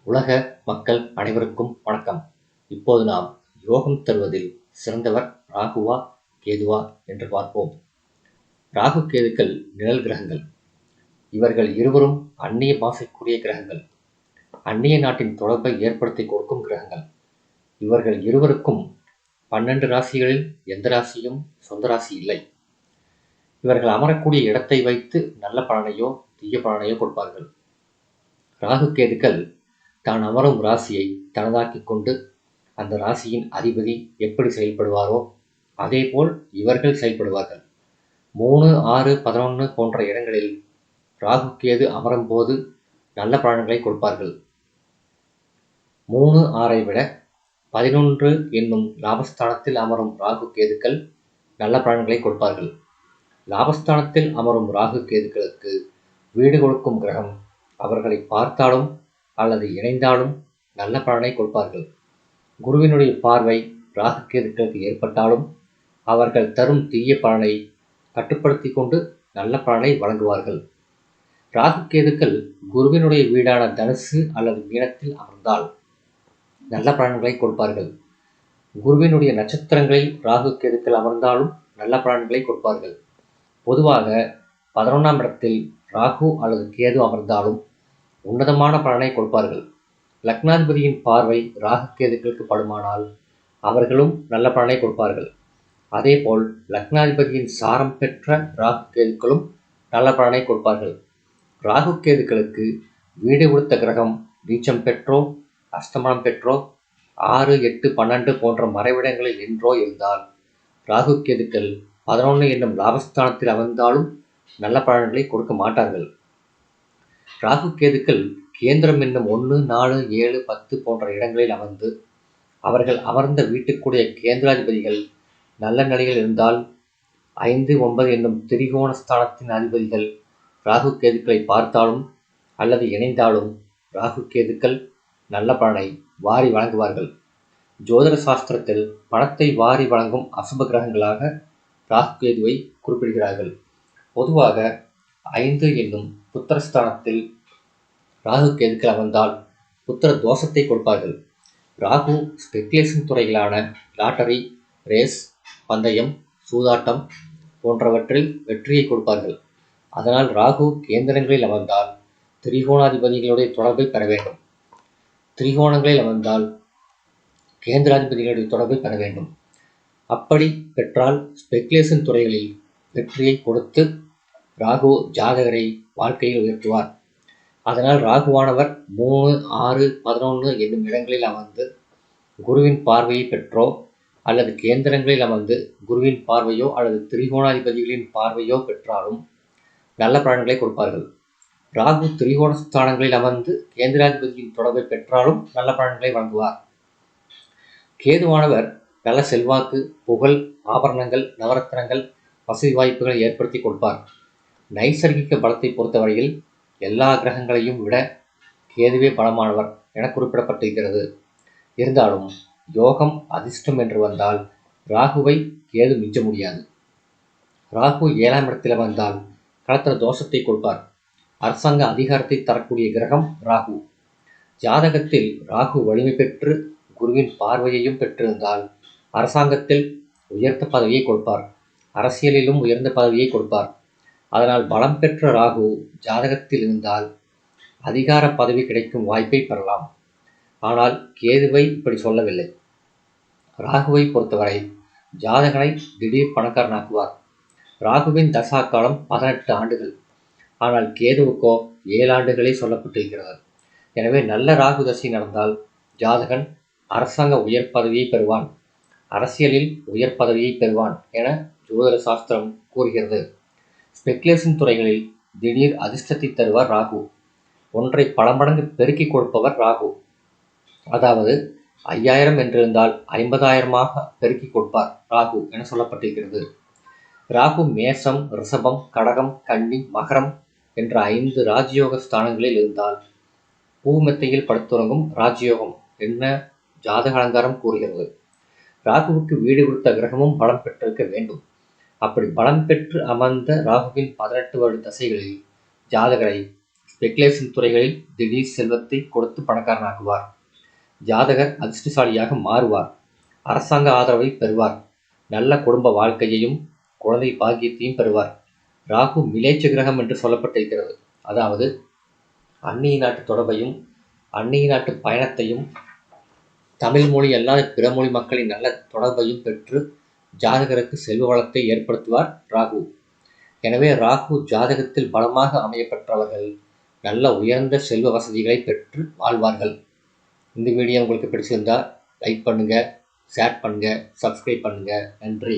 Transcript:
உலக மக்கள் அனைவருக்கும் வணக்கம். இப்போது நாம் யோகம் தருவதில் சிறந்தவர் ராகுவா கேதுவா என்று பார்ப்போம். ராகு கேதுக்கள் நிழல் கிரகங்கள். இவர்கள் இருவரும் அந்நிய பாசைக்குரிய கிரகங்கள். அந்நிய நாட்டின் தொடர்பை ஏற்படுத்தி கொடுக்கும் கிரகங்கள். இவர்கள் இருவருக்கும் 12 ராசிகளில் எந்த ராசியும் சொந்த ராசி இல்லை. இவர்கள் அமரக்கூடிய இடத்தை வைத்து நல்ல பலனையோ தீய பலனையோ கொடுப்பார்கள். ராகு கேதுக்கள் தான் அமரும் ராசியை தனதாக்கிக் கொண்டு அந்த ராசியின் அதிபதி எப்படி செயல்படுவாரோ அதேபோல் இவர்கள் செயல்படுவார்கள். 3, 6, 11 போன்ற இடங்களில் ராகு கேது அமரும் போது நல்ல பலன்களை கொடுப்பார்கள். 3, 6ஐ விட 11 என்னும் லாபஸ்தானத்தில் அமரும் ராகு கேதுக்கள் நல்ல பலன்களை கொடுப்பார்கள். லாபஸ்தானத்தில் அமரும் ராகு கேதுக்களுக்கு வீடு கொடுக்கும் கிரகம் அவர்களை பார்த்தாலும் அல்லது இணைந்தாலும் நல்ல பலனை கொடுப்பார்கள். குருவினுடைய பார்வை ராகு கேதுக்களுக்கு ஏற்பட்டாலும் அவர்கள் தரும் தீய பலனை கட்டுப்படுத்தி கொண்டு நல்ல பலனை வழங்குவார்கள். ராகு கேதுக்கள் குருவினுடைய வீடான தனுசு அல்லது மீனத்தில் அமர்ந்தால் நல்ல பலன்களை கொடுப்பார்கள். குருவினுடைய நட்சத்திரங்களில் ராகு கேதுக்கள் அமர்ந்தாலும் நல்ல பலன்களை கொடுப்பார்கள். பொதுவாக 11ஆம் இடத்தில் ராகு அல்லது கேது அமர்ந்தாலும் உன்னதமான பலனை கொடுப்பார்கள். லக்னாதிபதியின் பார்வை ராகு கேதுக்களுக்கு படுமானால் அவர்களும் நல்ல பலனை கொடுப்பார்கள். அதேபோல் லக்னாதிபதியின் சாரம் பெற்ற ராகு கேதுக்களும் நல்ல பலனை கொடுப்பார்கள். ராகு கேதுக்களுக்கு வீடு கொடுத்த கிரகம் நீச்சம் பெற்றோ அஸ்தமனம் பெற்றோ 6, 8, 12 போன்ற மறைவிடங்களில் நின்றோ இருந்தால் ராகு கேதுக்கள் 11 என்னும் லாபஸ்தானத்தில் அமர்ந்தாலும் நல்ல பலன்களை கொடுக்க மாட்டார்கள். ராகு கேதுக்கள் கேந்திரம் என்னும் 1, 4, 7, 10 போன்ற இடங்களில் அமர்ந்து அவர்கள் அமர்ந்த வீட்டுக்குடைய கேந்திராதிபதிகள் நல்ல நிலையில் இருந்தால் 5, 9 என்னும் திரிகோண ஸ்தானத்தின் அதிபதிகள் ராகு கேதுக்களை பார்த்தாலும் அல்லது இணைந்தாலும் ராகு கேதுக்கள் நல்ல பலனை வாரி வழங்குவார்கள். ஜோதிட சாஸ்திரத்தில் பணத்தை வாரி வழங்கும் அசுப கிரகங்களாக ராகு கேதுவை குறிப்பிடுகிறார்கள். பொதுவாக 5 என்னும் புத்திரஸ்தானத்தில் ராகு கேதுக்கள் அமர்ந்தால் புத்திர தோஷத்தை கொடுப்பார்கள். ராகு ஸ்பெகுலேஷன் துறைகளான லாட்டரி, ரேஸ், பந்தயம், சூதாட்டம் போன்றவற்றில் வெற்றியை கொடுப்பார்கள். அதனால் ராகு கேந்திரங்களில் அமர்ந்தால் திரிகோணாதிபதிகளுடைய தொடர்பை பெற வேண்டும். திரிகோணங்களில் அமர்ந்தால் கேந்திராதிபதிகளுடைய தொடர்பை பெற வேண்டும். அப்படி பெற்றால் ஸ்பெகுலேஷன் துறைகளில் வெற்றியை கொடுத்து ராகு ஜாதகரை வாழ்க்கையில் உயர்த்துவார். அதனால் ராகுவானவர் 3, 6, 11 என்னும் இடங்களில் அமர்ந்து குருவின் பார்வையை பெற்றோ அல்லது கேந்திரங்களில் அமர்ந்து குருவின் பார்வையோ அல்லது திரிகோணாதிபதிகளின் பார்வையோ பெற்றாலும் நல்ல பலன்களை கொடுப்பார்கள். ராகு திரிகோண ஸ்தானங்களில் அமர்ந்து கேந்திராதிபதியின் தொடர்பை பெற்றாலும் நல்ல பலன்களை வழங்குவார். கேதுவானவர் நல்ல செல்வாக்கு, புகழ், ஆபரணங்கள், நவரத்னங்கள், வசதி வாய்ப்புகளை ஏற்படுத்தி கொடுப்பார். நைசர்கிக பலத்தை பொறுத்தவரையில் எல்லா கிரகங்களையும் விட கேதுவே பலமானவர் என குறிப்பிடப்பட்டிருக்கிறது. இருந்தாலும் யோகம் அதிர்ஷ்டம் என்று வந்தால் ராகுவை கேது மிஞ்ச முடியாது. ராகு 7ஆம் இடத்தில் வந்தால் களத்திர தோஷத்தை கொடுப்பார். அரசாங்க அதிகாரத்தை தரக்கூடிய கிரகம் ராகு. ஜாதகத்தில் ராகு வலிமை பெற்று குருவின் பார்வையையும் பெற்றிருந்தால் அரசாங்கத்தில் உயர்ந்த பதவியை கொடுப்பார். அரசியலிலும் உயர்ந்த பதவியை கொடுப்பார். அதனால் பலம் பெற்ற ராகு ஜாதகத்தில் இருந்தால் அதிகார பதவி கிடைக்கும் வாய்ப்பை பெறலாம். ஆனால் கேதுவை இப்படி சொல்லவில்லை. ராகுவை பொறுத்தவரை ஜாதகனை திடீர் பணக்காரனாக்குவார். ராகுவின் தசா காலம் 18 ஆண்டுகள். ஆனால் கேதுவுக்கோ 7 ஆண்டுகளே சொல்லப்பட்டிருக்கிறது. எனவே நல்ல ராகு தசை நடந்தால் ஜாதகன் அரசாங்க உயர் பதவியை பெறுவான், அரசியலில் உயர் பதவியை பெறுவான் என ஜோதிட சாஸ்திரம் கூறுகிறது. ஸ்பெகுலேஷன் துறைகளில் திடீர் அதிர்ஷ்டத்தை தருவார் ராகு. ஒன்றை பல மடங்கு பெருக்கி கொடுப்பவர் ராகு. அதாவது 5000 என்றிருந்தால் 50,000 பெருக்கி கொடுப்பார் ராகு என சொல்லப்பட்டிருக்கிறது. ராகு மேசம், ரிஷபம், கடகம், கன்னி, மகரம் என்ற 5 ராஜயோக ஸ்தானங்களில் இருந்தால் பூமெத்தையில் படுத்துறங்கும் ராஜயோகம் என்ன ஜாதக அலங்காரம் கூறுகிறது. ராகுவுக்கு வீடு கொடுத்த கிரகமும் பலம் பெற்றிருக்க வேண்டும். அப்படி பலம் பெற்று அமர்ந்த ராகுவின் 18 வருட தசைகளில் ஜாதகரை ஸ்பெகுலேஷன் துறைகளில் திடீர் செல்வத்தை கொடுத்து பணக்காரனாக்குவார். ஜாதகர் அதிர்ஷ்டசாலியாக மாறுவார். அரசாங்க ஆதரவை பெறுவார். நல்ல குடும்ப வாழ்க்கையையும் குழந்தை பாக்கியத்தையும் பெறுவார். ராகு மிலேச்ச கிரகம் என்று சொல்லப்பட்டிருக்கிறது. அதாவது அந்நிய நாட்டு தொடர்பையும் அந்நிய நாட்டு பயணத்தையும் தமிழ் மொழி அல்லாத பிற மொழி மக்களின் நல்ல தொடர்பையும் பெற்று ஜாதகருக்கு செல்வ வளத்தை ஏற்படுத்துவார் ராகு. எனவே ராகு ஜாதகத்தில் பலமாக அமையப்பெற்றவர்கள் நல்ல உயர்ந்த செல்வ வசதிகளை பெற்று வாழ்வார்கள். இந்த வீடியோ உங்களுக்கு பிடிச்சிருந்தா லைக் பண்ணுங்க, ஷேர் பண்ணுங்க, சப்ஸ்கிரைப் பண்ணுங்க. நன்றி.